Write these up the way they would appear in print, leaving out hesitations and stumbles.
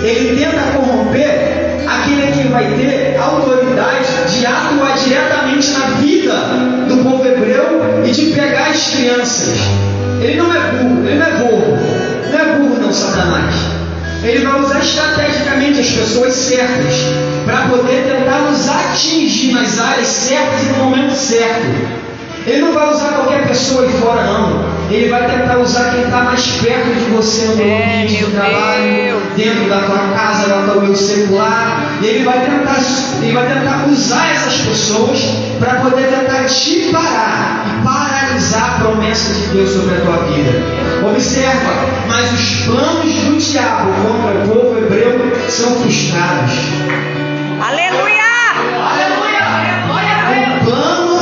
ele tenta corromper aquele que vai ter autoridade de atuar diretamente na vida do povo hebreu e de pegar as crianças. Ele não é burro, ele não é bobo, não é burro não, Satanás. Ele vai usar estrategicamente as pessoas certas para poder tentar nos atingir nas áreas certas e no momento certo. Ele não vai usar qualquer pessoa aí fora, não. Ele vai tentar usar quem está mais perto de você no ambiente do trabalho, dentro da tua casa, no teu meio secular. E ele vai tentar usar essas pessoas para poder tentar te parar e paralisar a promessa de Deus sobre a tua vida. Observa, mas os planos do diabo contra o povo hebreu são frustrados. Aleluia! O plano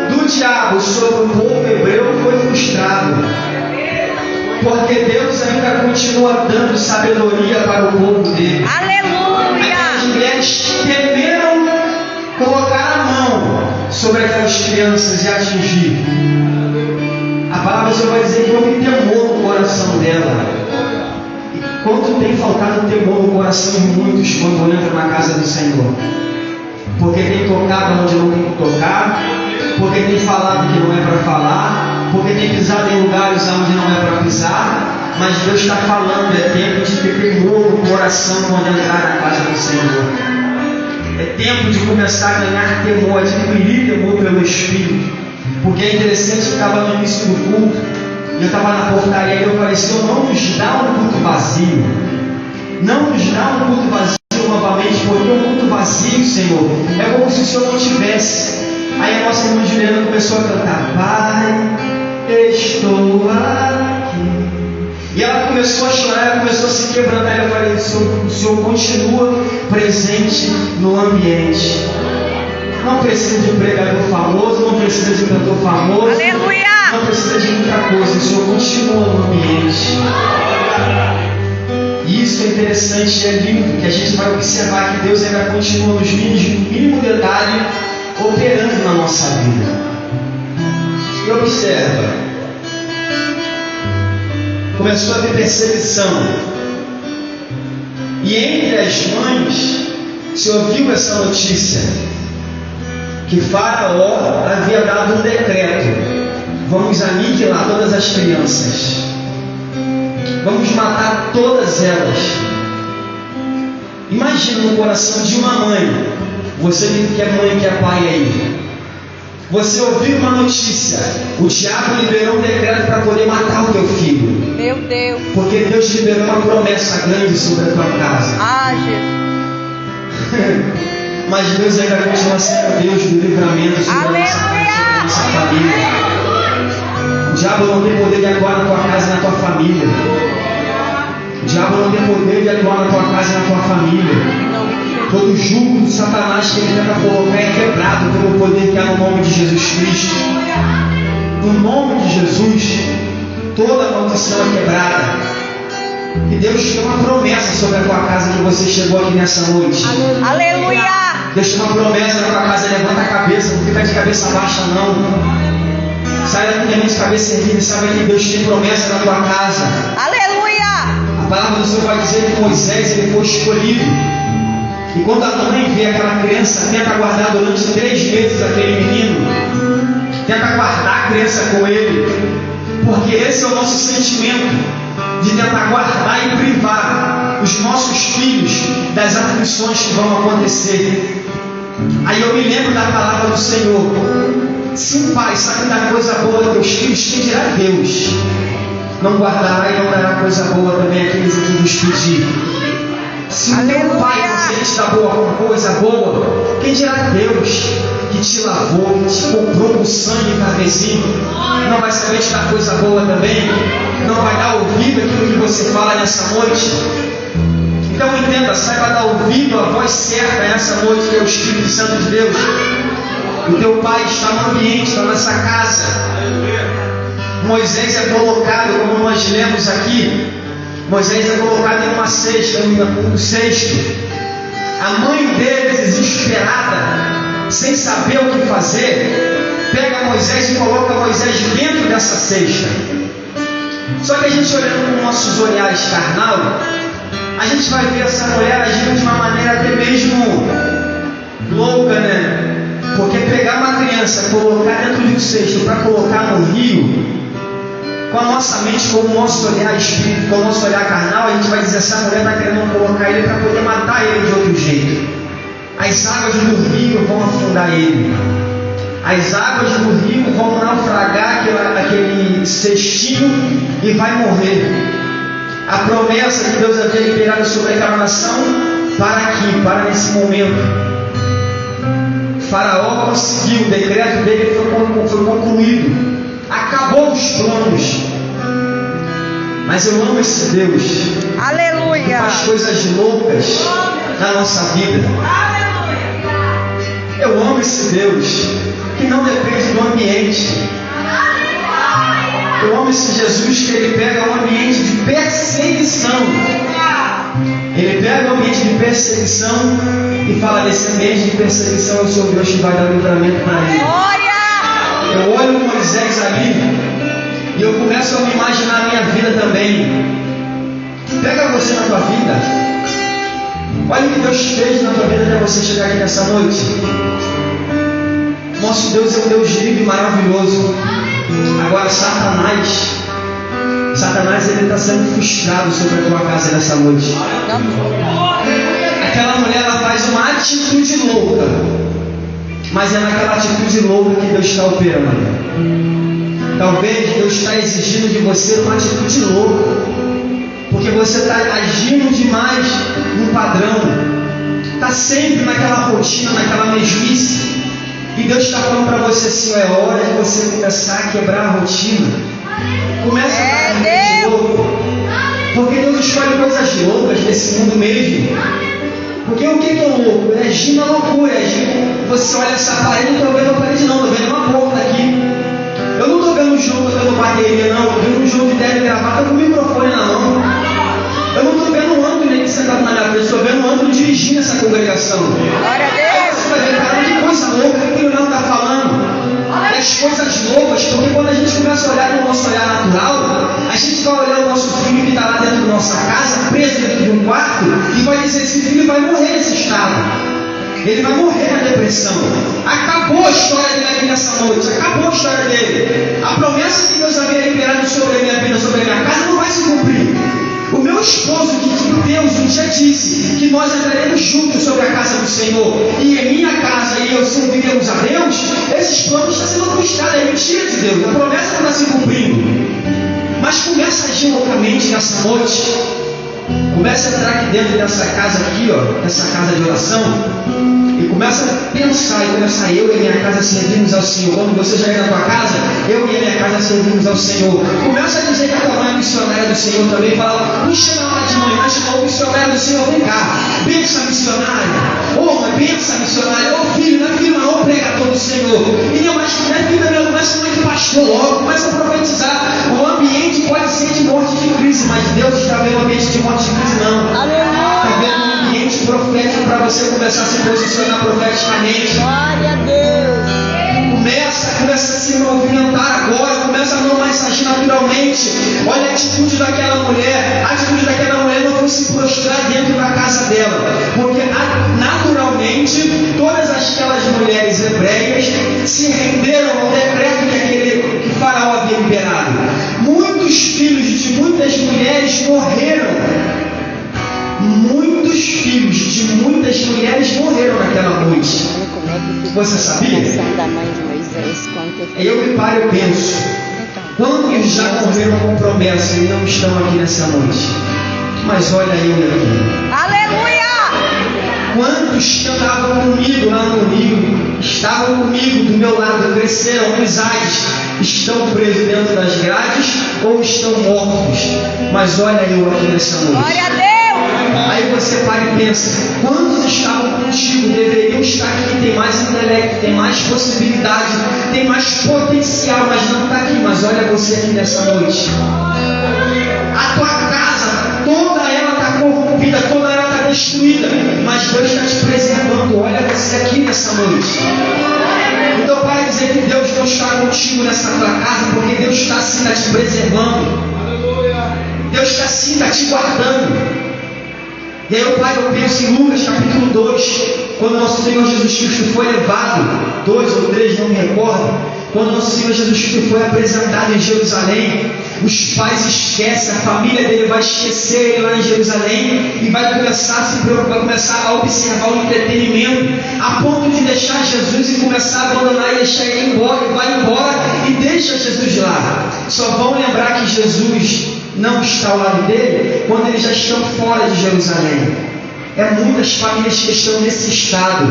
do diabo sobre o povo hebreu foi frustrado, porque Deus ainda continua dando sabedoria para o povo dele. Aleluia! As mulheres temeram colocar a mão sobre aquelas crianças e atingir. A palavra só vai dizer que houve temor no coração dela. E quanto tem faltado temor no coração de muitos quando entram na casa do Senhor? Porque tem tocado onde não tem que tocar, porque tem falado que não é para falar, porque tem pisado em lugares onde não é para pisar, mas Deus está falando, é tempo de ter temor no coração quando entrar na casa do Senhor. É tempo de começar a ganhar temor, adquirir temor pelo Espírito. Porque é interessante que estava no início do culto, e eu estava na portaria e eu falei: Senhor, não nos dá um culto vazio, não nos dá um culto vazio novamente, porque um culto vazio, Senhor, é como se o Senhor não tivesse. Aí a nossa irmã Juliana começou a cantar: Pai, estou aqui. E ela começou a chorar, ela começou a se quebrantar. Eu falei: o Senhor continua presente no ambiente. Não precisa de um pregador famoso, não precisa de um cantor famoso. Aleluia! Não precisa de muita coisa, o Senhor continua no ambiente. E isso é interessante e é lindo, que a gente vai observar que Deus ainda continua nos mínimo detalhe operando na nossa vida. E observa, começou a ter perseguição, e entre as mães se ouviu essa notícia, que Faraó havia dado um decreto: vamos aniquilar todas as crianças, vamos matar todas elas. Imagina no coração de uma mãe, você que é mãe, que é pai aí, você ouviu uma notícia: o diabo liberou um decreto para poder matar o teu filho. Meu Deus! Porque Deus liberou uma promessa grande sobre a tua casa. Ah, Jesus! Mas Deus ainda continua sendo Deus do livramento sobre a nossa casa, sobre a nossa família. O diabo não tem poder de atuar na tua casa e na tua família. O diabo não tem poder de atuar na tua casa e na tua família. Todo jugo do Satanás que ele tenta colocar é quebrado pelo poder que há no nome de Jesus Cristo. No nome de Jesus, toda maldição é quebrada. E Deus tem uma promessa sobre a tua casa, que você chegou aqui nessa noite. Aleluia! Deus tem uma promessa na tua casa: levanta a cabeça, não fica de cabeça baixa não. Sai daqui de cabeça erguida e sabe que Deus tem promessa na tua casa. Aleluia! A palavra do Senhor vai dizer que Moisés ele foi escolhido. E quando a mãe vê aquela criança, tenta guardar durante 3 meses aquele menino, tenta guardar a criança com ele, porque esse é o nosso sentimento, de tentar guardar e privar os nossos filhos das aflições que vão acontecer. Aí eu me lembro da palavra do Senhor: se um pai sabe dar coisa boa aos teus filhos, quem dirá Deus? Não guardará e não dará coisa boa também àqueles que nos pedir. Se o teu pai não te dá coisa boa, quem dirá Deus, que te lavou, que te comprou com sangue carmesim, não vai saber te dar coisa boa também? Não vai dar ouvido àquilo que você fala nessa noite? Então entenda, saiba dar ouvido à voz certa nessa noite, que é o Espírito Santo de Deus. O teu pai está no ambiente, está nessa casa. Moisés é colocado, como nós lemos aqui, Moisés é colocado em uma cesta, um cesto. A mãe dele, desesperada, sem saber o que fazer, pega Moisés e coloca Moisés dentro dessa cesta. Só que a gente, olhando com nossos olhares carnal, A gente vai ver essa mulher agindo de uma maneira até mesmo louca, né? Porque pegar uma criança, colocar dentro de um cesto para colocar no rio, com a nossa mente, com o nosso olhar espírito, com o nosso olhar carnal, a gente vai dizer: essa mulher está querendo colocar ele para poder matar ele de outro jeito. As águas do rio vão afundar ele. As águas do rio vão naufragar aquele cestinho e vai morrer. A promessa que Deus havia liberado sobre aquela nação para aqui, para nesse momento. Faraó conseguiu, o decreto dele foi concluído. Acabou os planos. Mas eu amo esse Deus. Aleluia. Que faz coisas loucas na nossa vida. Eu amo esse Deus que não depende do ambiente. Eu amo esse Jesus que ele pega um ambiente de perseguição. Ele pega o ambiente de perseguição e fala: nesse ambiente de perseguição eu sou Deus que vai dar livramento para ele. Eu olho Moisés ali e eu começo a me imaginar a minha vida também. Pega você na tua vida. Olha o que Deus fez na tua vida até você chegar aqui nessa noite. Nosso Deus é um Deus livre e maravilhoso. Agora Satanás ele está sendo frustrado sobre a tua casa nessa noite. Aquela mulher, ela faz uma atitude louca, mas é naquela atitude louca que Deus está operando. Talvez Deus está exigindo de você uma atitude louca, porque você está agindo demais no padrão, está sempre naquela rotina, naquela mesmice. E Deus está falando para você assim: é hora de você começar a quebrar a rotina. Começa a fazer de novo. Porque Deus escolhe coisas loucas nesse mundo mesmo. Porque o que é louco? É agir na loucura. Você olha essa parede, não estou vendo a parede não, estou vendo uma porta aqui. Eu não estou vendo um jogo, estou vendo bateria não. Estou vendo um jogo de terno e gravata com o microfone na mão. Eu não estou vendo o Antônio sentado na minha frente, estou vendo o Antônio dirigindo essa congregação. Glória a Deus. Você vai ver, cara, que coisa louca que o Leonardo está falando. E as coisas loucas, porque quando a gente começa a olhar no nosso olhar natural, a gente vai olhar o nosso filho que está lá dentro da nossa casa, preso dentro de um quarto, e vai dizer: esse filho vai morrer nesse estado. Ele vai morrer na depressão. Acabou a história dele aqui nessa noite. Acabou a história dele. A promessa que Deus havia liberado sobre a minha vida, sobre a minha casa, não vai se cumprir. O meu esposo, que Deus um dia disse que nós entraremos juntos sobre a casa do Senhor, e em minha casa e eu serviremos a Deus, esses planos estão sendo frustrados. É mentira de Deus. A promessa não está se cumprindo. Mas começa a agir loucamente nessa noite. Começa a entrar aqui dentro dessa casa aqui, ó, dessa casa de oração, e começa a pensar, eu e a minha casa servimos ao Senhor. Quando você já na tua casa, eu e a minha casa servimos ao Senhor. Começa a dizer que a tua mãe é missionária do Senhor também. Fala: não chama ela de mãe, mas chama o missionário do Senhor. Vem cá, bença missionária. Ô mãe, bença missionária. Ô filho, não é filho não, ô pregador do Senhor. E não, mas não é filho não, começa a mãe de pastor logo, começa a profetizar. O ambiente pode ser de morte de crise, mas Deus está vendo o ambiente de morte de crise não. Está vendo um ambiente profético para você começar a se posicionar profeticamente. Glória a Deus. Começa a se movimentar agora, começa a não mais agir naturalmente. Olha a atitude daquela mulher. A atitude daquela mulher não foi se prostrar dentro da casa dela, porque naturalmente todas aquelas mulheres hebreias se renderam ao decreto que Faraó havia liberado. Muitos filhos de muitas mulheres morreram. Muitos filhos de muitas mulheres morreram naquela noite. Você sabia? Eu me paro e penso: quantos já morreram com promessa e não estão aqui nessa noite? Mas olha eu aqui. Aleluia! Quantos que andavam comigo lá no Rio, estavam comigo do meu lado, cresceram amizades, estão presos dentro das grades ou estão mortos? Mas olha eu aqui nessa noite. Glória a Deus! Aí você para e pensa: quantos estavam contigo, deveriam estar aqui, tem mais intelecto, tem mais possibilidade, tem mais potencial, mas não está aqui. Mas olha você aqui nessa noite. A tua casa, toda ela está corrompida, toda ela está destruída, mas Deus está te preservando. Olha você aqui nessa noite. Então para dizer que Deus não está contigo nessa tua casa, porque Deus está assim, está te preservando. Deus está assim, está te guardando. E aí eu penso em Lucas capítulo 2, quando nosso Senhor Jesus Cristo foi levado, 2 ou 3, não me recordo, quando nosso Senhor Jesus Cristo foi apresentado em Jerusalém, os pais esquecem, a família dele vai esquecer ele lá em Jerusalém e vai começar a se preocupar, vai começar a observar o entretenimento, a ponto de deixar Jesus e começar a abandonar e deixar ele embora, e vai embora e deixa Jesus lá. Só vão lembrar que Jesus não está ao lado dele quando eles já estão fora de Jerusalém. É muitas famílias que estão nesse estado.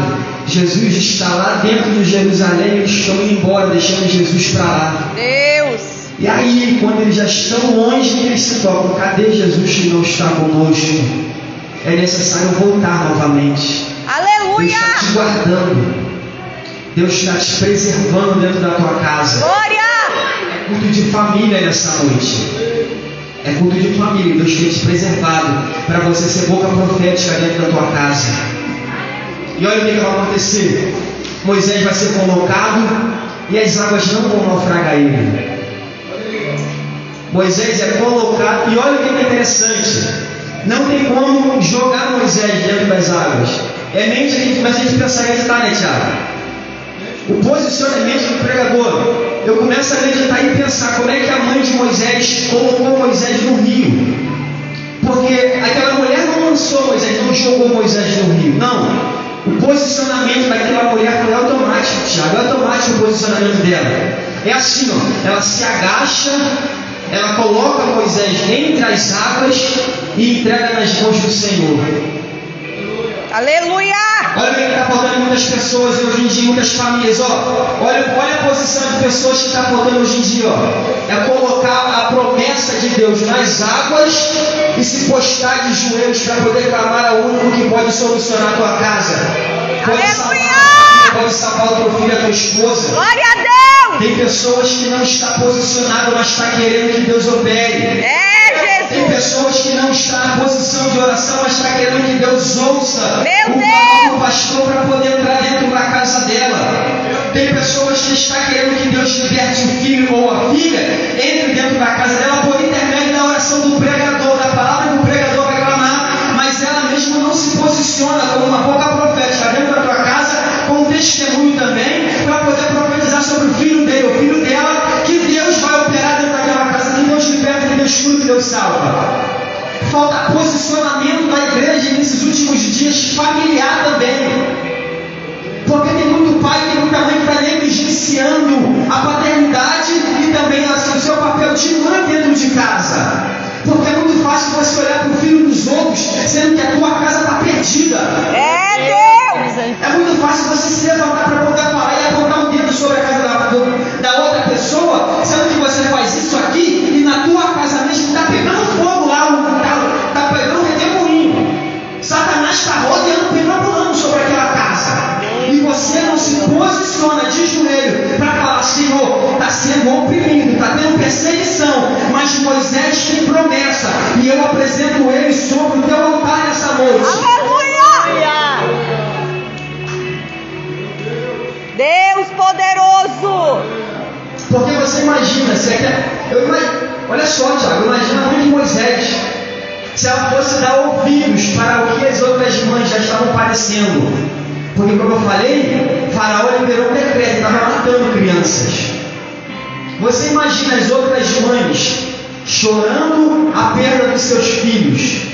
Jesus está lá dentro de Jerusalém, eles estão indo embora, deixando Jesus para lá. Deus! E aí, quando eles já estão longe, eles se tocam: cadê Jesus que não está conosco? É necessário voltar novamente. Aleluia! Deus está te guardando. Deus está te preservando dentro da tua casa. Glória! É culto de família nessa noite. É culto de família. Deus tem te preservado para você ser boca profética dentro da tua casa. E olha o que vai acontecer. Moisés vai ser colocado e as águas não vão naufragar ele. Moisés é colocado, e olha o que é interessante, não tem como jogar Moisés dentro das águas. É mente que começa a gente pensar em meditar, né, Tiago? O posicionamento do pregador, eu começo a meditar e pensar como é que a mãe de Moisés colocou Moisés no rio. Porque aquela mulher não lançou Moisés, não jogou Moisés no rio, não. O posicionamento daquela mulher foi automático, Tiago, é automático o posicionamento dela. É assim, ó, ela se agacha, ela coloca Moisés entre as águas e entrega nas mãos do Senhor. Aleluia! Olha o que está faltando em muitas pessoas hoje em dia, em muitas famílias. Olha a posição de pessoas que está faltando hoje em dia. É colocar a promessa de Deus nas águas e se postar de joelhos para poder clamar ao único que pode solucionar a tua casa. Pode salvar o teu filho, a tua esposa. Glória a Deus! Tem pessoas que não estão posicionadas, mas estão querendo que Deus opere. Tem pessoas que não estão na posição de oração, mas estão querendo que Deus ouça o pastor para poder entrar dentro da casa dela. Tem pessoas que estão querendo que Deus liberte o filho ou a filha, entre dentro da casa dela por intermédio da oração do pregador, da palavra que o pregador vai clamar, mas ela mesma não se posiciona como uma boca profética dentro da tua casa, com um testemunho também, para poder profetizar sobre o filho dele, o filho dela, que Deus vai operar dentro daquela casa, que Deus liberta, que Deus cura, que Deus salva. Falta posicionamento da igreja nesses últimos dias, familiar também. Porque tem muito pai, tem muita mãe que está negligenciando a paternidade e também o seu papel de mãe dentro de casa. Porque é muito fácil você olhar para o filho dos outros, sendo que a tua casa está perdida. É Deus! É muito fácil você se levantar para poder falar e apontar um dedo sobre a casa da outra pessoa, sendo que você faz isso aqui e na tua casa mesmo está pegando fogo lá, está pegando redemoinho. Satanás está rodeando, perambulando sobre aquela casa. E você não se posiciona de joelho para falar: Senhor, está sendo oprimido, está tendo perseguição, mas Moisés tem promessa e eu apresento ele sobre o teu altar nessa noite. Aleluia! Deus poderoso! Porque você imagina, olha só, Tiago, imagina a mãe de Moisés, se ela fosse dar ouvidos para o que as outras mães já estavam padecendo. Porque, como eu falei, Faraó liberou um decreto, estava matando crianças. Você imagina as outras mães chorando a perda dos seus filhos.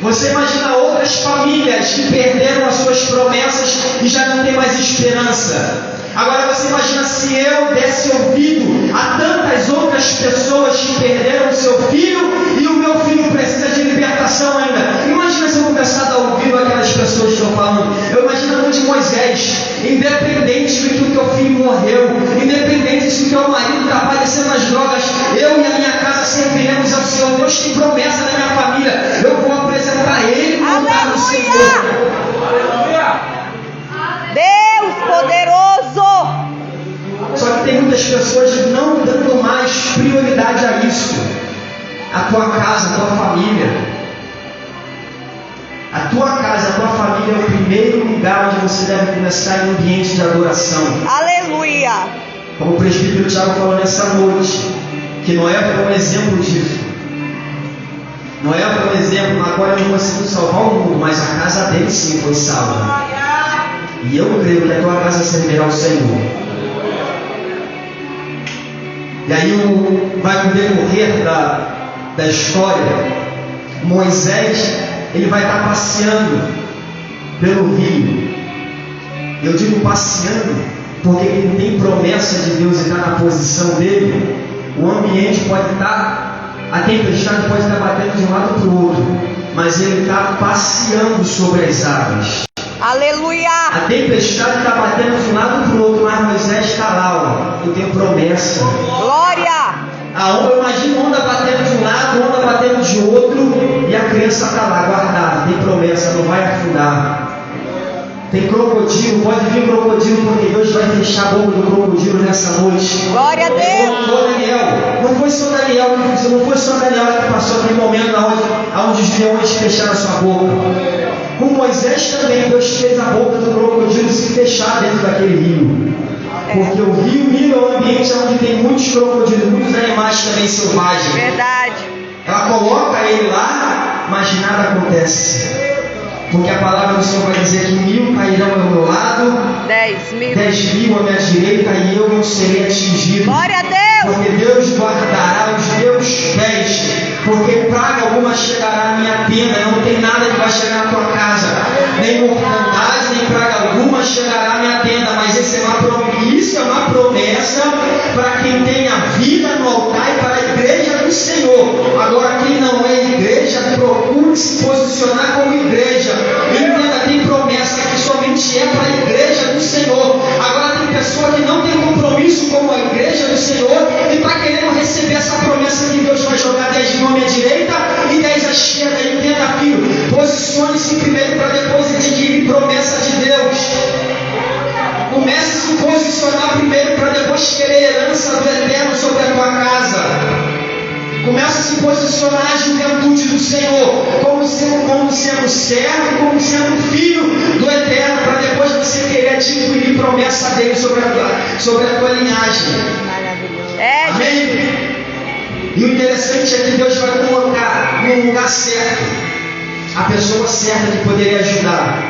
Você imagina outras famílias que perderam as suas promessas e já não tem mais esperança. Agora você imagina se eu desse ouvido a tantas outras pessoas que perderam o seu filho e o meu filho precisa de libertação ainda. Imagina se eu começar a dar ouvido àquelas pessoas que estão falando. Eu imagino a mãe de Moisés, independente de que o teu filho morreu, independente se o teu marido está padecendo as drogas, eu e a minha casa serviremos ao Senhor. Deus tem promessa na minha família, eu vou apresentar Ele no altar do Senhor. Deus poderoso! Só que tem muitas pessoas não dando mais prioridade a isso. A tua casa, a tua família. A tua casa, a tua família é o primeiro lugar onde você deve começar em um ambiente de adoração. Aleluia! Como o presbítero Tiago falou nessa noite, que Noé foi um exemplo disso. Noé, por exemplo, agora não conseguiu salvar o mundo, mas a casa dele sim foi salva. E eu creio que a tua casa servirá ao Senhor. E aí vai no decorrer da história, Moisés, ele vai estar passeando pelo rio. Eu digo passeando, porque ele tem promessa de Deus e está na posição dele. O ambiente pode estar, a tempestade pode estar batendo de um lado para o outro, mas ele está passeando sobre as águas. Aleluia! A tempestade está batendo de um lado para o outro, mas Moisés está lá, ó. Eu tenho promessa. Glória! Eu imagino onda batendo de um lado, onda batendo de outro, e a criança está lá guardada. Tem promessa, não vai afundar. Tem crocodilo, pode vir crocodilo, porque Deus vai fechar a boca do crocodilo nessa noite. Glória a Deus! Daniel, não foi só Daniel que passou aquele momento onde os leões fecharam a sua boca. Com Moisés também, Deus fez a boca do crocodilo se fechar dentro daquele rio. Porque o rio Nilo é um ambiente onde tem muitos crocodilos, muitos animais também selvagens. Verdade. Ela coloca ele lá, mas nada acontece. Porque a palavra do Senhor vai dizer que 1000 cairão ao meu lado, 10.000 à minha direita, e eu não serei atingido. Glória a Deus! Porque Deus guardará os meus pés, porque praga alguma chegará à minha tenda. Não tem nada que vai chegar à tua casa, nem mortandade, nem praga alguma chegará à minha tenda. Mas isso é uma promessa para quem tem a vida no altar e para a igreja do Senhor. Agora, quem não é igreja, procure se posicionar como igreja. Entenda, tem promessa que somente é para a igreja do Senhor. Agora, tem pessoa que não tem compromisso com a igreja do Senhor e está querendo receber essa promessa que Deus vai jogar 10 mil à minha direita e 10 à esquerda. Entenda, filho, posicione-se primeiro para depois adquirir promessa de Deus. Comece a se posicionar primeiro para depois querer herança do eterno sobre a tua casa. Comece a se posicionar a juventude do Senhor como sendo servo, como sendo filho do eterno, para depois você querer adquirir promessa dele sobre a tua linhagem. Amém? E o interessante é que Deus vai colocar no lugar certo a pessoa certa que poderia ajudar.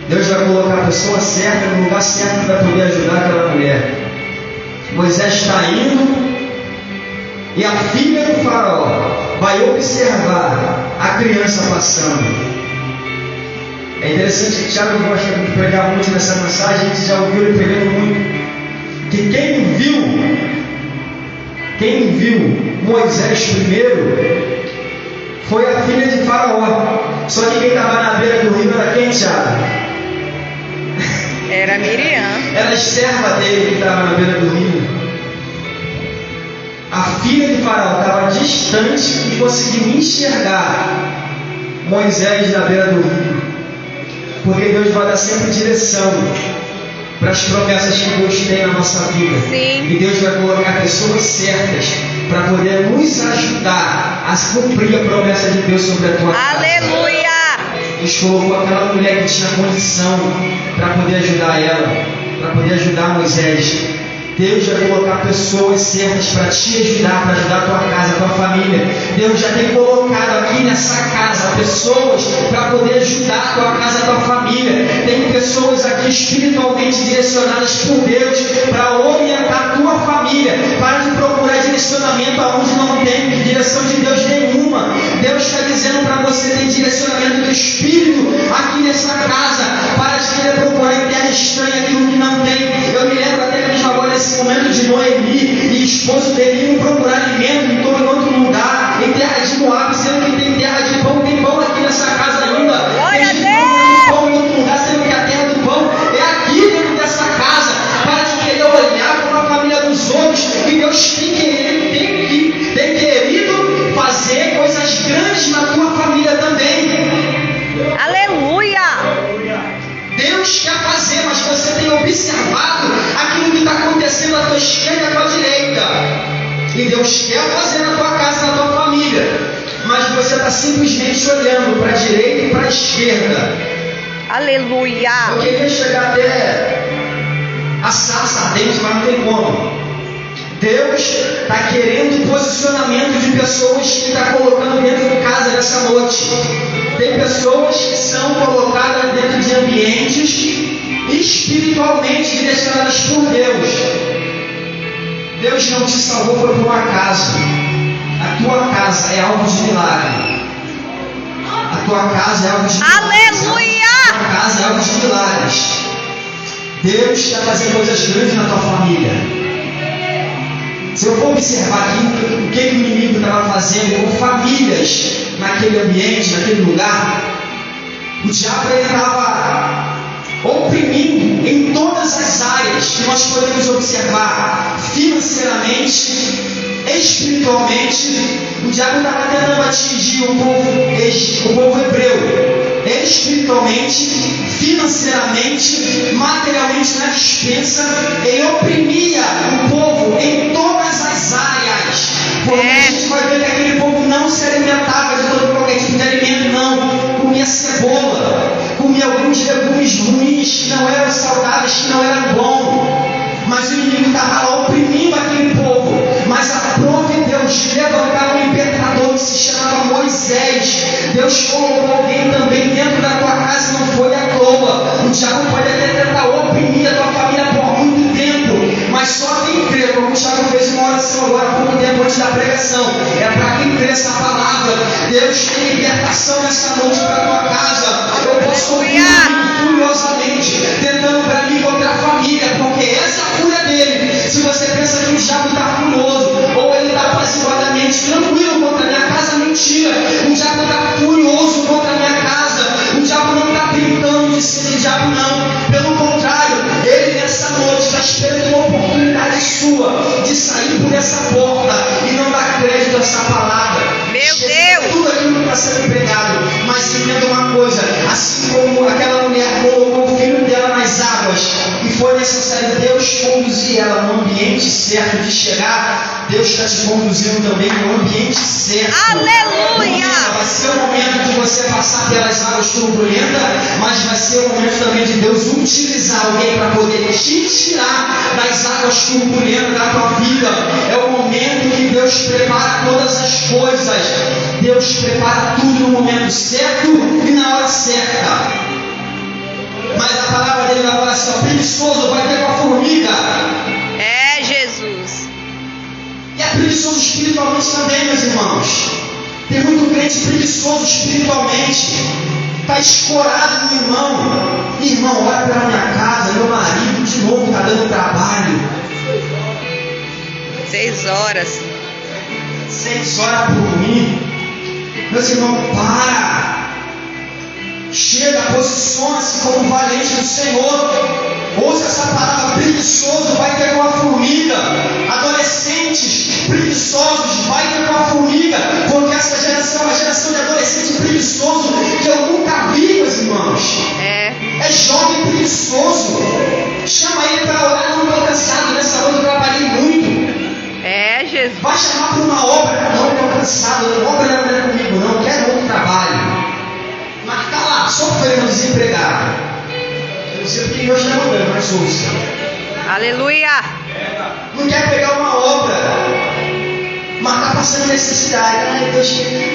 Deus vai colocar a pessoa certa no lugar certo para poder ajudar aquela mulher. Moisés está indo e a filha do faraó vai observar a criança passando. É interessante que Tiago gosta de pregar muito nessa mensagem, a gente já ouviu ele pregando muito, que quem viu Moisés primeiro foi a filha de faraó. Só que quem estava na beira do rio era quem, Tiago? Era Miriam. Era a serva dele que estava na beira do rio. A filha de faraó estava distante e conseguiu enxergar Moisés na beira do rio. Porque Deus vai dar sempre direção para as promessas que Deus tem na nossa vida. Sim. E Deus vai colocar pessoas certas para poder nos ajudar a cumprir a promessa de Deus sobre a tua casa. Aleluia! Deus colocou aquela mulher que tinha condição para poder ajudar ela, para poder ajudar Moisés. Deus vai colocar pessoas certas para te ajudar, para ajudar a tua casa, a tua família. Deus já tem colocado aqui nessa casa pessoas para poder ajudar a tua casa, a tua família. Tem pessoas aqui espiritualmente direcionadas por Deus para orientar a tua família. Para de procurar direcionamento aonde não tem direção de Deus nenhuma. Deus está dizendo para você ter direcionamento do Espírito aqui nessa casa. Para de querer procurar em terra estranha aquilo que não tem. Eu me lembro até mesmo agora nesse momento de Noemi e esposo dele iam procurar alimento em todo outro lugar, em terra de Moab, sendo que tem terra de pão, tem pão aqui nessa casa ainda. Glória a Tem Deus! pão em outro lugar, sendo que a terra do pão é aqui dentro dessa casa. Para de querer olhar para a família dos outros, e Deus tem querido fazer coisas grandes na tua família também. Aleluia! Deus quer fazer, mas você tem observado aquilo que está acontecendo à tua esquerda e à tua direita. E Deus quer fazer na tua casa, na tua família, mas você está simplesmente olhando para a direita e para a esquerda. Aleluia! Eu queria chegar até a sarça ardente, mas não tem como. Deus está querendo o posicionamento de pessoas que está colocando dentro de casa nessa noite. Tem pessoas que são colocadas dentro de ambientes espiritualmente direcionadas por Deus. Deus não te salvou por um acaso. A tua casa é alvo de milagre. A tua casa é alvo de milagres. Aleluia! A tua casa é alvo de milagres. Deus está fazendo coisas grandes na tua família. Se eu for observar aqui o que o inimigo estava fazendo com famílias naquele ambiente, naquele lugar, o diabo estava oprimindo em todas as áreas que nós podemos observar, financeiramente, espiritualmente. O diabo estava tentando atingir o povo hebreu, espiritualmente, financeiramente, materialmente na despensa. Ele oprimia o povo em todas as áreas. Porque a gente vai ver que aquele povo não se alimentava de todo qualquer tipo de alimento, não. Comia cebola, comia alguns legumes ruins que não eram saudáveis, que não eram bons. Mas o inimigo estava lá oprimindo aquele povo. Mas aprove Deus de levantar um libertador que se chamava Moisés. Deus colocou alguém também dentro da tua casa, não foi à toa. O diabo pode até tentar oprimir a tua família por muito tempo, mas só quem crê, como o Thiago fez uma oração agora há pouco tempo antes da pregação, é para quem crê essa palavra. Deus tem libertação nessa noite para a tua casa. Eu posso ouvir furiosamente, tentando para mim contra a família, porque essa é a fúria dele. Se você pensa que o diabo está furioso, ou ele está apaciguadamente tranquilo contra a minha casa, mentira. O diabo está furioso contra a minha casa. O diabo não está tentando de ser o diabo, não. Pelo contrário, ele nessa noite está esperando uma oportunidade sua de sair por essa porta e não dar crédito a essa palavra. Meu Deus! Tudo aquilo que está sendo pregado. Mas entenda uma coisa: assim como aquela mulher colocou o filho dela nas águas e foi necessário Deus conduzir ela no ambiente certo de chegar, Deus está te conduzindo também no ambiente certo. Aleluia! Vai ser o momento de você passar pelas águas turbulentas, mas vai ser o momento também de Deus utilizar alguém para poder te tirar das águas turbulentas da tua vida. É o momento que Deus prepara todas as coisas. Deus prepara tudo no momento certo e na hora certa. Mas a palavra dele vai falar assim: ó, preguiçoso vai ter com a formiga. É, Jesus. E é preguiçoso espiritualmente também, meus irmãos. Tem muito crente preguiçoso espiritualmente. Está escorado no irmão. Irmão, olha pela minha casa, meu marido de novo está dando trabalho. 6 horas. 6 horas por mim. Meus irmãos, para. Chega, posiciona-se como valente do Senhor. Ouça essa palavra: preguiçoso vai ter com a formiga. Adolescentes preguiçosos vai ter com a formiga. Porque essa geração é uma geração de adolescente preguiçoso que eu nunca vi, meus irmãos. É jovem preguiçoso. Chama ele para orar. Não estou cansado, nessa noite eu trabalhei muito. É, Jesus. Vai chamar para uma obra. Não, estou cansado. Obra não é comigo, não. Quero outro trabalho. Mas está lá, sofrendo, desempregado. Eu não sei porque Deus está mandando, mas ouça. Aleluia! Não quer pegar uma obra, mas está passando necessidade. Ai,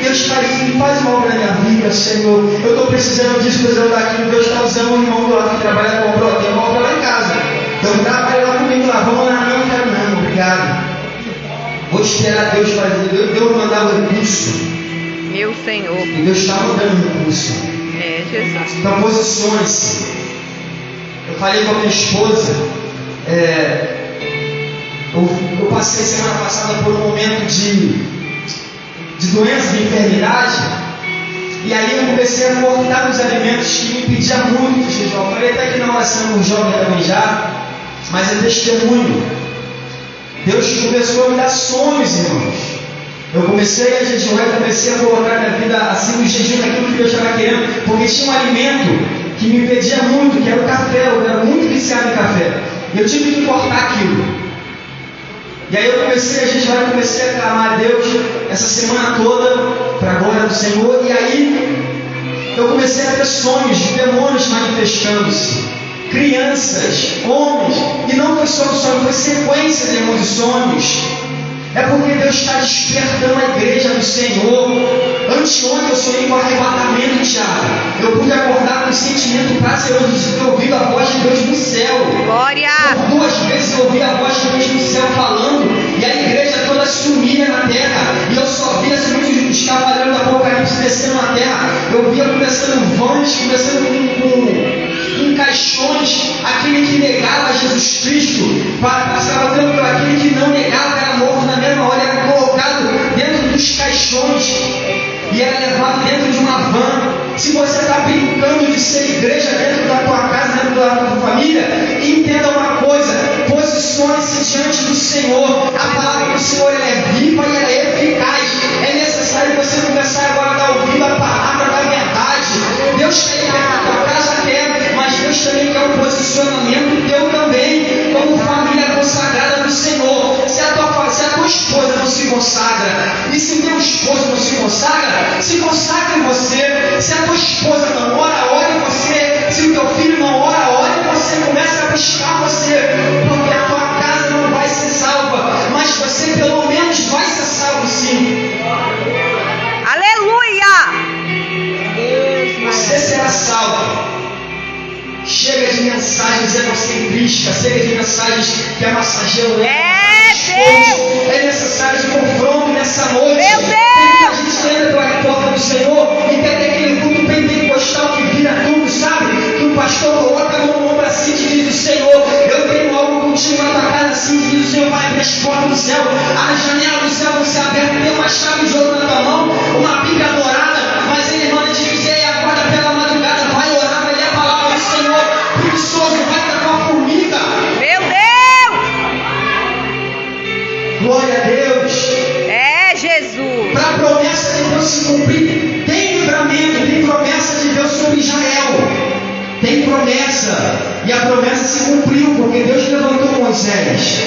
Deus faz uma obra na minha vida, Senhor. Eu estou precisando disso, precisando daquilo. Deus está usando um irmão do lado que trabalha com obra. Tem uma obra lá em casa. Então trabalha lá comigo lá. Vamos lá, não quero não, obrigado. Vou esperar Deus fazer. Deus mandar o recurso. Meu Senhor. E Deus está mandando recurso. É, Jesus. Então posicione-se. Eu falei com a minha esposa, eu passei semana passada por um momento de doença, de enfermidade, e aí eu comecei a cortar os alimentos que me impediam muito de jejuar. Eu falei até que na oração com o jovem também já, mas é testemunho. Deus começou a me dar sonhos, irmãos. Eu comecei a jejuar e comecei a colocar minha vida assim no jejum daquilo que Deus estava querendo, porque tinha um alimento que me impedia muito, que era o café. Eu era muito viciado em café. E eu tive que cortar aquilo. E aí eu comecei a jejuar e comecei a clamar a Deus essa semana toda, para a glória do Senhor. E aí eu comecei a ter sonhos de demônios manifestando-se. crianças, homens, e não foi só um sonho, foi sequência, irmãos, de sonhos. É porque Deus está despertando a igreja do Senhor. Anteontem eu sonhei com arrebatamento, Tiago. Eu pude acordar com um sentimento prazeroso de ter ouvido a voz de Deus no céu. Glória! Por 2 vezes eu ouvi a voz de Deus no céu falando, e a igreja toda sumia na terra, e eu só via os cavaleiros do Apocalipse descendo na terra. Eu via começando vãs, começando com caixões, aquele que negava Jesus Cristo, passava tanto por aquele que não negava, era morto na mesma hora, era colocado dentro dos caixões e era levado dentro de uma van. Se você está brincando de ser igreja dentro da tua casa, dentro da tua família, entenda uma coisa: posicione-se diante do Senhor. A palavra do Senhor ela é viva e ela é eficaz. É necessário você começar agora a dar ouvido à palavra da verdade. Deus quer libertar a tua casa, quer, mas Deus também quer um posicionamento teu também, como família consagrada do Senhor. Se a tua esposa não se consagra, e se teu esposo não se consagra em você. Se a tua esposa não ora, ore em você. Se o teu filho não ora, ore em você. Começa a buscar você, porque a tua casa não vai ser salva, mas você pelo menos vai ser salvo sim. Aleluia! Você será salvo. Chega de mensagens egocentristas, chega de mensagens que amassageiam. É necessário de confronto nessa noite. Meu Deus! A gente entra pela porta do Senhor e quer ter aquele culto pentecostal que vira tudo, sabe? Que o pastor coloca a mão no ombro assim e diz: o Senhor, eu tenho algo contigo na tua casa, assim e diz: o Senhor, vai abrir as portas do céu, a janela do céu vão ser abertas, tem uma chave de ouro na tua mão, uma Bíblia dourada, mas ele manda te dizer: e acorda pela madrugada, vai orar, vai ler a palavra do Senhor, preguiçoso, vai tacar a formiga. Meu Deus! Glória a Deus. É Jesus. Para a promessa de Deus se cumprir, tem livramento, tem promessa de Deus sobre Israel. Tem promessa, e a promessa se cumpriu, porque Deus levantou Moisés.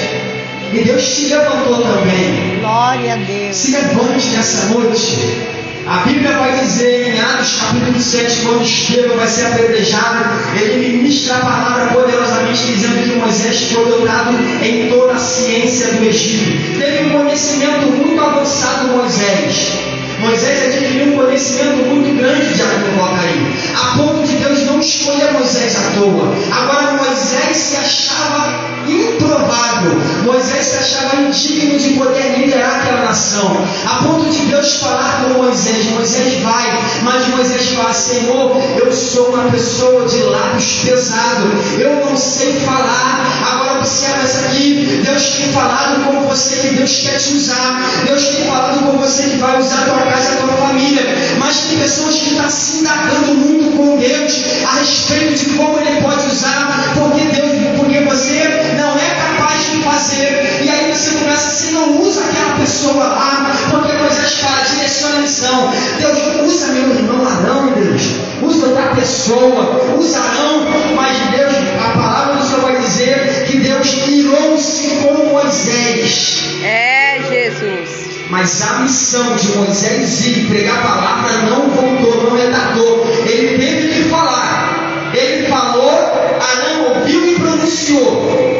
E Deus te levantou também. Glória a Deus. Se levante nessa noite. A Bíblia vai dizer em Atos capítulo 7, quando Estevão vai ser apedrejado, ele ministra a palavra poderosamente, dizendo que Moisés foi dotado em toda a ciência do Egito. Teve um conhecimento muito avançado, Moisés adquiriu um conhecimento muito grande de Abacaí, a ponto de Deus não escolher Moisés à toa. Agora Moisés se achava improvável, Moisés se achava indigno de poder liderar aquela nação, a ponto de Deus falar com Moisés vai, mas Moisés fala: Senhor, eu sou uma pessoa de lábios pesados, eu não sei falar. Agora observa isso aqui, Deus tem falado com você que Deus quer te usar, Deus tem falado com você que vai usar a tua casa e a tua família, mas tem pessoas que estão se indagando muito com Deus a respeito de como Ele pode usar, porque você não é capaz de fazer, e aí você começa assim: não usa aquela pessoa lá, porque Moisés fala: direciona a missão. Deus, usa meu irmão Arão, Deus, usa outra pessoa, usa Arão, mas Deus, a palavra do Senhor vai dizer que Deus irou-se com Moisés. É Jesus. Mas a missão de Moisés ir pregar a palavra não voltou, não retardou. Ele teve que falar. Ele falou, Arão ouviu e pronunciou.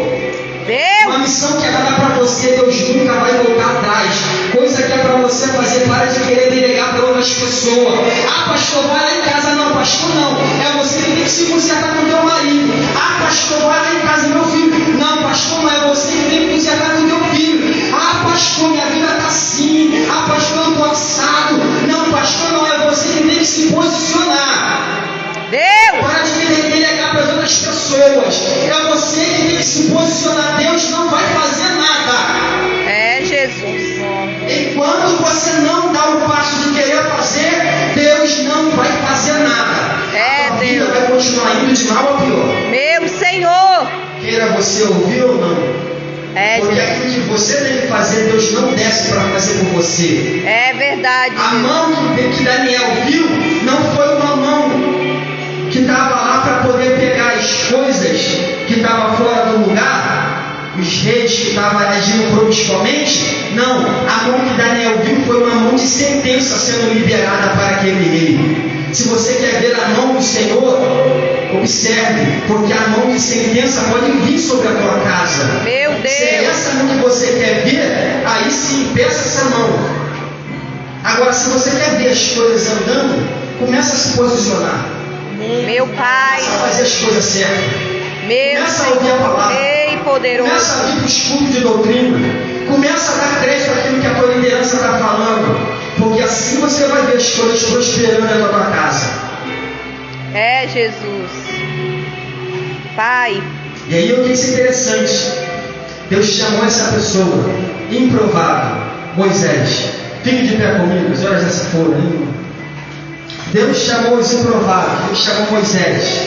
Uma missão que é dada para você, Deus nunca vai voltar atrás. Coisa que é para você fazer, para de querer delegar para outras pessoas. Ah, pastor, vai lá em casa. Não, pastor, não. É você que tem que se consertar com o teu marido. Ah, pastor, vai lá em casa, meu filho. Não, pastor, não. É você que tem que consertar com o teu filho. Ah, pastor, minha vida está assim. Ah, pastor, eu estou assado. Não, pastor, não. É você que tem que se posicionar. Deus! Para de querer delegar para as outras pessoas. É você que tem que se posicionar. Deus não vai fazer nada. É Jesus. Enquanto você não dá o passo de querer fazer, Deus não vai fazer nada. É, a Deus. vida vai continuar indo de mal a pior. Meu Senhor. Queira você ouvir ou não. É, porque Jesus. aquilo que você tem que fazer, Deus não desce para fazer por você. É verdade. A mão que Daniel viu não foi uma mão que estava lá para poder pegar as coisas que estavam fora do lugar, os reis que estavam agindo promiscuamente. Não, a mão que Daniel viu foi uma mão de sentença sendo liberada para aquele rei. Se você quer ver a mão do Senhor, Observe, porque a mão de sentença pode vir sobre a tua casa. Meu Deus. Se é essa mão que você quer ver, aí sim, peça essa mão. Agora, se você quer ver as coisas andando, começa a se posicionar. Meu Pai. Começa a fazer as coisas certas. Meu Começa a ouvir a palavra. Ei, poderoso. Começa a vir para o estudo de doutrina. Começa a dar crédito àquilo que a tua liderança está falando. Porque assim você vai ver as coisas prosperando na tua casa. É, Jesus. Pai. E aí eu disse interessante. Deus chamou essa pessoa, improvável, Moisés. Fique de pé comigo, as horas já se foram aí. Deus chamou os improváveis, Deus chamou Moisés.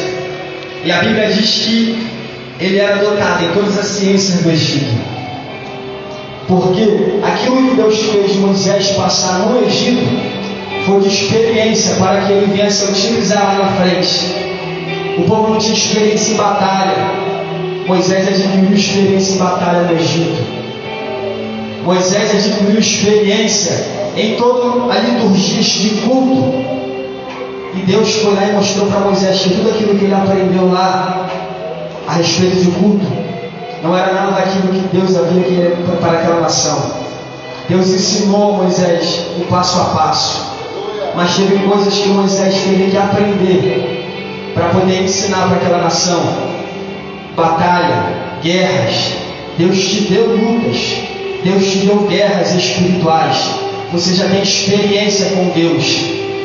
E a Bíblia diz que ele era dotado em todas as ciências do Egito. Porque aquilo que Deus fez Moisés passar no Egito foi de experiência para que ele viesse a utilizar lá na frente. O povo não tinha experiência em batalha. Moisés adquiriu experiência em batalha no Egito. Moisés adquiriu experiência em toda a liturgia de culto. E Deus foi lá e mostrou para Moisés que tudo aquilo que ele aprendeu lá a respeito de culto não era nada daquilo que Deus havia querido para aquela nação. Deus ensinou a Moisés o passo a passo, mas teve coisas que Moisés teve que aprender para poder ensinar para aquela nação. Batalha, guerras. Deus te deu lutas, Deus te deu guerras espirituais. Você já tem experiência com Deus,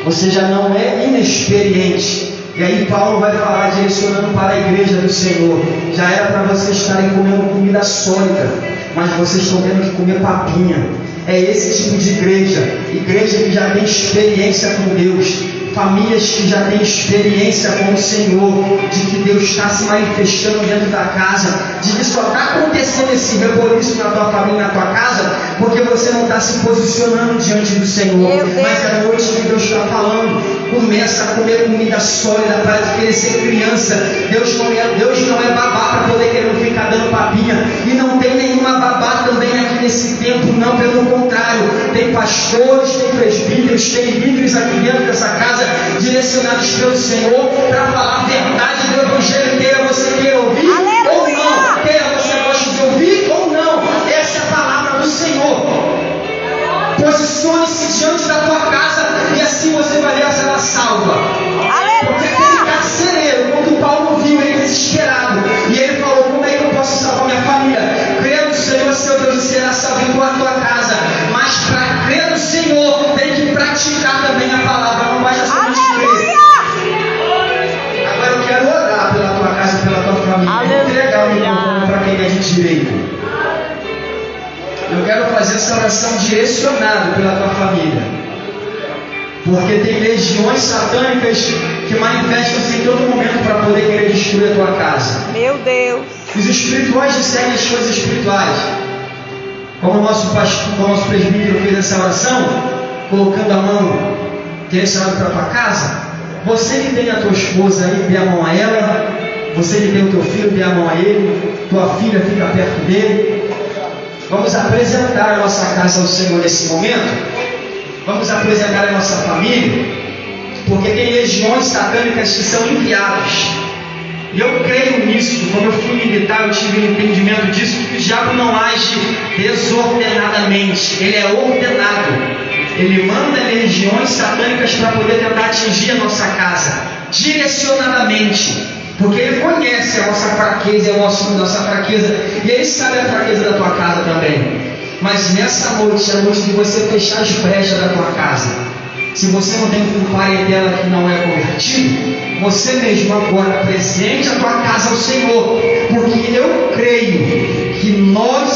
você já não é inexperiente. E aí Paulo vai falar direcionando para a igreja do Senhor. Já era para vocês estarem comendo comida sólida, mas vocês estão tendo que comer papinha. É esse tipo de igreja. Igreja que já tem experiência com Deus. Famílias que já têm experiência com o Senhor, de que Deus está se manifestando dentro da casa, de que só está acontecendo esse reboliço na tua família, na tua casa, porque você não está se posicionando diante do Senhor. Mas é a noite que Deus está falando. Começa a comer comida sólida para querer ser criança. Deus não é babá para poder querer ficar dando papinha. E não tem nenhuma babá também aqui nesse tempo, não, pelo contrário. Tem pastores, tem presbíteros, tem líderes aqui dentro dessa casa, direcionados pelo Senhor para falar a verdade do Evangelho, queira você queira ouvir. Aleluia! Ou não, queira você goste de ouvir ou não. Essa é a palavra do Senhor. Posicione-se diante da tua casa e assim você vai ver ela salva. Aleluia! Porque aquele carcereiro, quando Paulo viu ele desesperado, e ele falou: como é que eu posso salvar minha família? Crê no Senhor, seu Deus, e será salvo em tua casa. Mas para crer no Senhor, tem que praticar também a palavra, não basta somente crer. Agora eu quero orar pela tua casa e pela tua família. Entregar o microfone para quem é de direito. Eu quero fazer essa oração direcionada pela tua família. Porque tem legiões satânicas que manifestam-se em todo momento para poder querer destruir a tua casa. Meu Deus. Os espirituais discernem as coisas espirituais. Como o nosso pastor, o nosso presbítero fez essa oração, colocando a mão direcionada para a tua casa. Você que tem a tua esposa aí, dê a mão a ela. Você que tem o teu filho, dê a mão a ele. Tua filha fica perto dele. Vamos apresentar a nossa casa ao Senhor nesse momento. Vamos apresentar a nossa família. Porque tem legiões satânicas que são enviadas. E eu creio nisso. Como eu fui militar, eu tive um entendimento disso, que o diabo não age desordenadamente. Ele é ordenado. Ele manda legiões satânicas para poder tentar atingir a nossa casa, direcionadamente. Porque ele conhece a nossa fraqueza, a nossa fraqueza, e ele sabe a fraqueza da tua casa também. Mas nessa noite, é a noite de você fechar as brechas da tua casa. Se você não tem um parentela que não é convertido, você mesmo agora apresente a tua casa ao Senhor. Porque eu creio que nós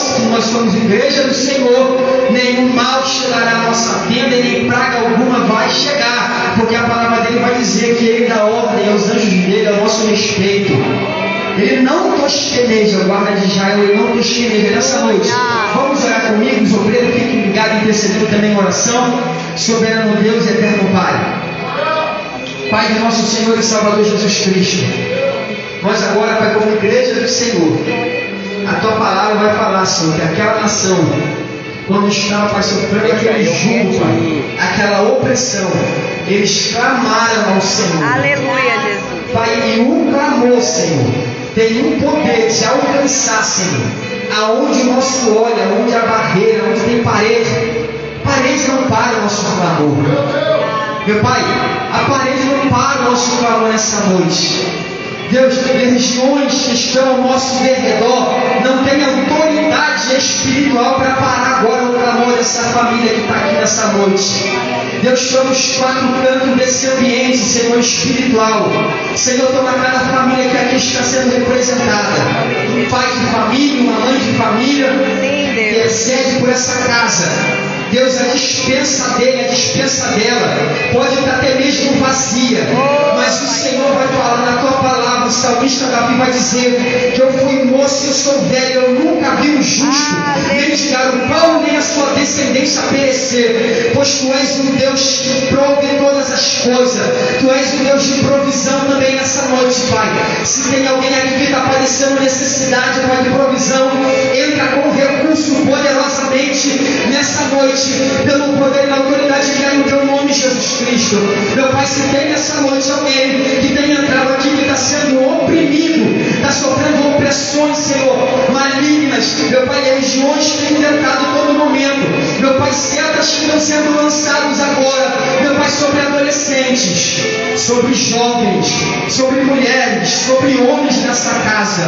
somos igreja do Senhor, nenhum mal chegará à nossa tenda e nem praga alguma vai chegar. Porque a palavra dele vai dizer que ele dá ordem aos anjos dele a nosso respeito. Ele não tosqueneja, o guarda de Israel, ele não tosqueneja nessa noite. Vamos orar comigo, os obreiros fiquem ligados, intercedendo também em oração. Soberano Deus e eterno Pai, Pai do nosso Senhor e Salvador Jesus Cristo, nós agora, Pai, como igreja do Senhor, a Tua palavra vai falar, Senhor, que aquela nação, quando estava, Pai, sofrendo aquele jugo, Pai, aquela opressão, eles clamaram ao Senhor. Aleluia, Jesus. Pai, e o clamor, Senhor, tem um poder de alcançar, Senhor, aonde o nosso olho, aonde a barreira, onde tem parede não para o nosso clamor. Meu Pai, a parede não para o nosso clamor nessa noite. Deus, regiões que estão ao nosso redor não têm autoridade espiritual para parar agora o clamor dessa família que está aqui nessa noite. Deus, toma os quatro cantos desse ambiente, Senhor, espiritual. Senhor, toma cada família que aqui está sendo representada. Um pai de família, uma mãe de família, que excede por essa casa. Deus, a dispensa dele, a dispensa dela, pode estar até mesmo vazia, mas o Senhor vai falar na tua palavra. O salmista Davi vai dizer que eu fui moço e eu sou velho, eu nunca vi um justo nem tirar o pão, nem a sua descendência perecer, pois tu és um Deus que prove todas as coisas, tu és um Deus de provisão também nessa noite, Pai. Se tem alguém aqui que está padecendo necessidade, Pai, de provisão, entra com recurso poderosamente nessa noite, pelo poder e na autoridade que há no teu nome, Jesus Cristo. Meu Pai, se tem nessa noite alguém que tem entrado aqui, que está sendo oprimido, está sofrendo opressões, Senhor, malignas, meu Pai, regiões têm tentado a todo momento, meu Pai, setas que estão sendo lançadas agora, meu Pai, sobre adolescentes, sobre jovens, sobre mulheres, sobre homens nessa casa.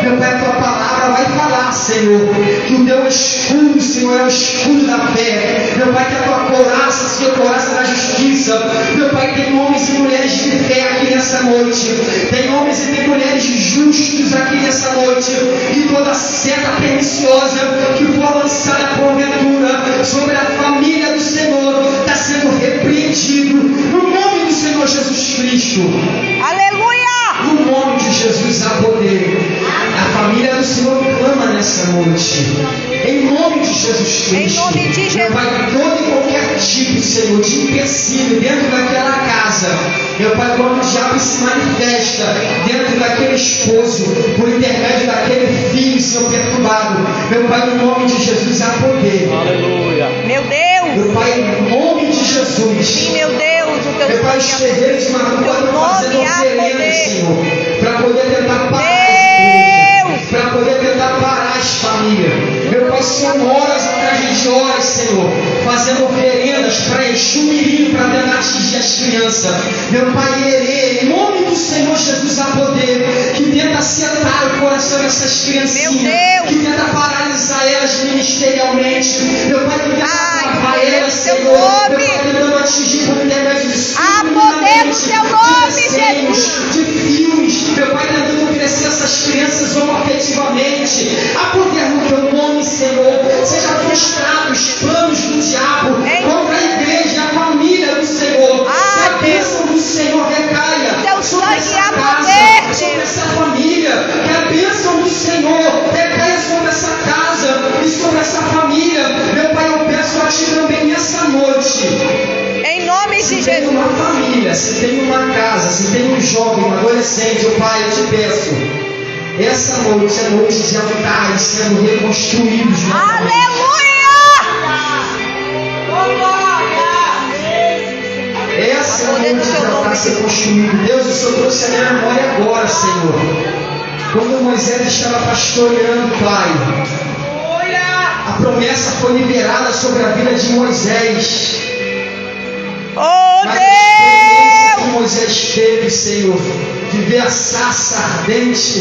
Meu Pai, a tua palavra vai falar, Senhor, que o teu escudo, Senhor, é o escudo da fé. Meu Pai, que a tua couraça, Senhor, couraça da justiça. Meu Pai, tem homens e mulheres de fé aqui nessa noite. Tem homens e tem mulheres justos aqui nessa noite. E toda seta perniciosa que for lançada porventura sobre a família do Senhor está sendo repreendido no nome do Senhor Jesus Cristo. Aleluia! No nome de Jesus há poder. A família do Senhor clama nessa noite. Em nome de Jesus Cristo. Em nome de Jesus. Meu Pai, todo e qualquer tipo, Senhor, de empecilho dentro daquela casa. Meu Pai, quando o diabo se manifesta dentro daquele esposo, por intermédio daquele filho, Senhor, perturbado. Meu Pai, no nome de Jesus há poder. Aleluia. Meu Deus! Meu Pai, no nome de Jesus. Sim, meu Deus, o teu Meu Pai, os nome terreiros de Macumba estão fazendo há oferenda, poder. Senhor, para poder tentar parar Deus! para poder tentar parar as famílias. Meu Pai, são horas atrás de horas, Senhor, fazendo oferendas para Exumirim, para tentar atingir as crianças. Meu Pai, em nome do Senhor Jesus, há poder que tenta setar o coração dessas criancinhas, que tenta paralisar elas ministerialmente. Meu Pai, que tenta travar elas, Senhor. Meu Pai, tentando atingir por intermédio de há poder no teu nome, Jesus. De filmes, meu Pai, tentando crescer essas crianças homoafetivamente. Há poder no teu nome, Senhor. Seja frustrado os planos do diabo contra a igreja e a família do Senhor. Que a bênção do Senhor recaia sobre essa casa, sobre essa família. Que a bênção do Senhor recaia sobre essa casa e sobre essa família. Meu Pai, eu peço a Ti também nessa noite. Em nome de Se Jesus. tem uma família, se tem uma casa, se tem um jovem, um adolescente, oh Pai, eu te peço, essa noite é noite de altares sendo reconstruídos. Aleluia! Essa é a noite de altares sendo construído. Deus, o Senhor trouxe a minha memória agora, Senhor. Quando Moisés estava pastoreando, Pai, a promessa foi liberada sobre a vida de Moisés. Oh, Mas a experiência que Deus! Moisés teve, Senhor, de ver a sarça ardente,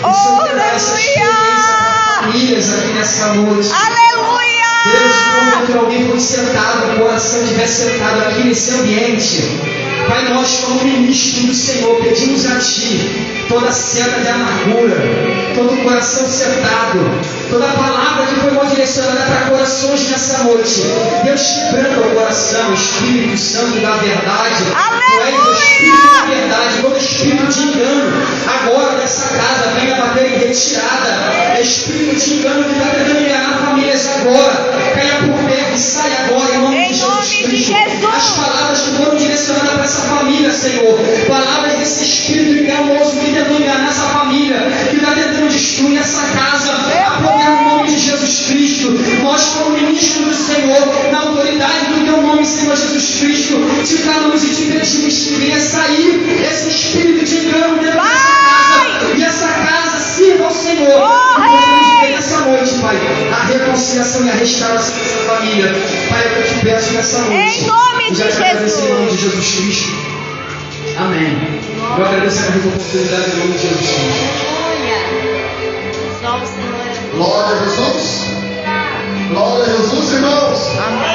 o Senhor terá essa experiência para famílias aqui nessa noite. Aleluia! Deus, quando alguém foi sentado, o coração estiver sentado aqui nesse ambiente, Pai, nós como ministros do Senhor pedimos a Ti toda seta de amargura, todo coração sentado, toda palavra que foi mal direcionada para corações nessa noite. Deus, quebrando o coração, o Espírito Santo da verdade. Tu és o Espírito da verdade, todo espírito de engano agora nessa casa venha bater em retirada. Espírito de engano que está tentando enganar famílias agora, caia por terra e saia agora em nome de Jesus Cristo. As palavras que foram direcionadas para essa família, Senhor, palavras desse espírito enganoso que tentou enganar essa família, que está tentando destruir essa casa, apoiar o nome de Jesus Cristo. Nós, como ministros do Senhor, na autoridade do Teu nome, Senhor Jesus Cristo, te clamamos e te pedimos que venha sair esse espírito de engano dentro dessa casa. E essa casa sirva ao Senhor. E possamos ter nessa noite, Pai, a reconciliação e a restauração dessa família. Pai, eu te peço nessa noite. Em nome de Já te agradeço em nome de Jesus. Jesus Cristo. Amém. Eu agradeço a minha oportunidade em nome de Jesus Cristo. Aleluia. Só o Senhor é Deus. Glória a Jesus.